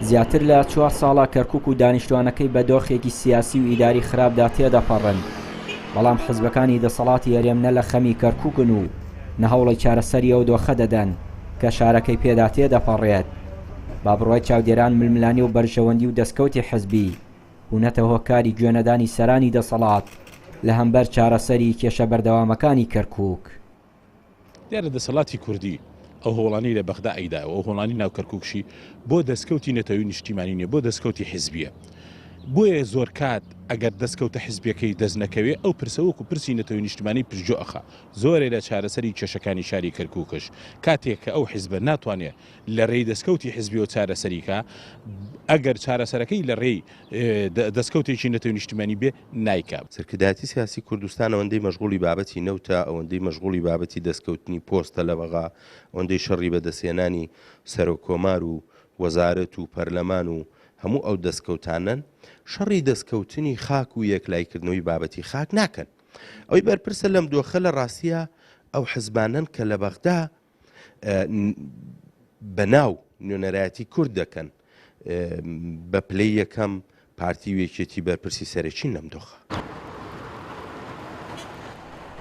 زیاتر لە 4 ساڵە کەرکووک و دانیشتوانەکەی بە دۆخێکی سیاسی و ئیداری خراپدا تێدەپەڕن، بەڵام حزبەکانی دەسەڵاتی هەرێم نە لە خەمی کەرکووکن و نەهەوڵی چارەسەری ئەو دۆخە دەدەن کە شارەکەی پێدا تێدەپەڕێت. با بڕوای چاودێران، ململانی و بەرژەوەندی و دەستکەوتی حزبی هونەتە هۆکاری گوێنەدانی سەرانی دەسەڵات لە هەمبەر چارەسەری کێشە بەردەوامەکانی کەرکووک. دیارە دەسەڵاتی کوردی ئەو هۆڵانی لە بەغدا ئەیدا و ئەو هۆڵانی ناو کەرکووکشی بۆ دەستکەوتی نەتەوەی نیشتیمانی نیە، بۆ دەستکەوتی حیزبیە. بۆیە زۆر کات ئەگەر دەستکەوتە حیزبیەکەی دەست نەکەوێ ئەو پرسەوەک و پرسی نەتەوەی نیشتیمانی پرجۆ ئەخا. زۆرێ لە چارەسەری کێشەکانی شاری کەرکووکش کاتێک کە ئەو حیزبە ناتوانێت لە ڕێی دەستکەوتی حیزبی و چارەسەریکە، ئەگەر چارەسەرەکەی لە ڕێی دەستکەوتێکی نەتەوەی نیشتیمانی بێ نایکا. سەرکردایەتی سیاسی کوردستان ئەوەندەی مەشغوڵی بابەتی نەوتە، ئەوەندەی مەشغوڵی بابەتی دەستکەوتنی پۆستە لە بەغا، ئەوەندەی شەڕی بەدەستێنانی سەرۆکۆمار و وەزارەت و پەرلەمان و هەموو ئەو دەستکەوتانن شەڕی دەستکەوتنی خاک و یەکلایکردنەوەی بابەتی خاک ناکەن. ئەوەی بەرپرسە لەم دۆخە لە ڕاستیە ئەو حزبانن کە لە بەغدا بەناو نوێنەرایەتی کورد دەکەن بە پلەی یەکەم پارتی و یەکێتی بەرپرسی سەرەکی لەم دۆخە.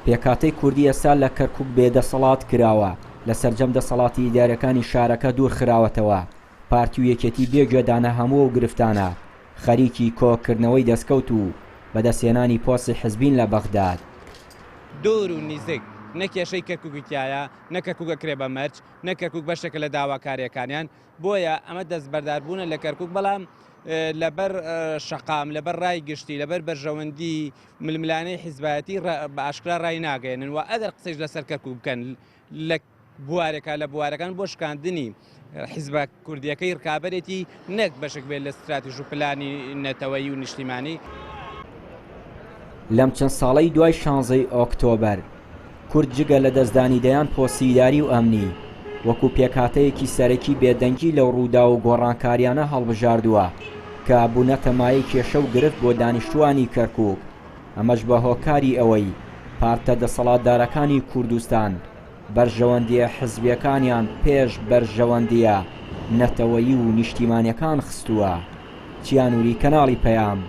پێکاتەی کوردی ئێستا لە کەرکووک بێدەسەڵات کراوە، لە سەرجەم دەسەڵاتی ئیدارەکانی شارەکە دوور خراوەتەوە. پارتی و یەکێتی بێگوێدانە هەموو و گرفتانە خەریکی کۆکردنەوەی دەستکەوت و بەدەستێنانی پۆستی حزبین لە بەغداد. دوور و نزیک نەکێشەی کەرکووکیایە، نەکەرکووکە کرێ بە مەرج، نەکەرکووک بەشێکە لە داواکاریەکانیان. بۆیە ئەمە دەستبەرداربوونە لە کەرکووک، بەڵام لەبەر شەقام، لەبەر ڕای گشتی، لەبەر بەرژەوەندی ململانەی حیزبایەتی بە ئاشکرا ڕای ناگەێنن و ئەگەر قسەیش لەسەر کەرکووک بکەن لە بوارێکە لە بوارەکان بۆ شکاندنی حیزبە کوردیەکەی ڕکابەرێتی نەک بەشێک بێت لە ستراتیژ و پلانی نەتەوەیی و نیشتیمانی. لەم چەند ساڵەی دوای 16 ئۆکتۆبەر کورد جگە لە دەستدانیدەیان پۆسیداری و ئەمنی وەکو پێکهاتەیەکی سەرەکی بێدەنگی لەو ڕوودا و گۆڕانکاریانە هەڵبژاردووە کە بوونەتە مایەی کێشە و گرفت بۆ دانیشتوانی کەرکووک. ئەمەش بە هۆکاری ئەوەی پارتە دەسەڵاتدارەکانی کوردستان بەرژەوەندیە حزبیەکانیان پێش بەرژەوەندیە نەتەوەیی و نیشتیمانیەکان خستووە. چیانووری کەناڵی پەیام،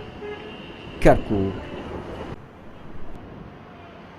کەرکووک.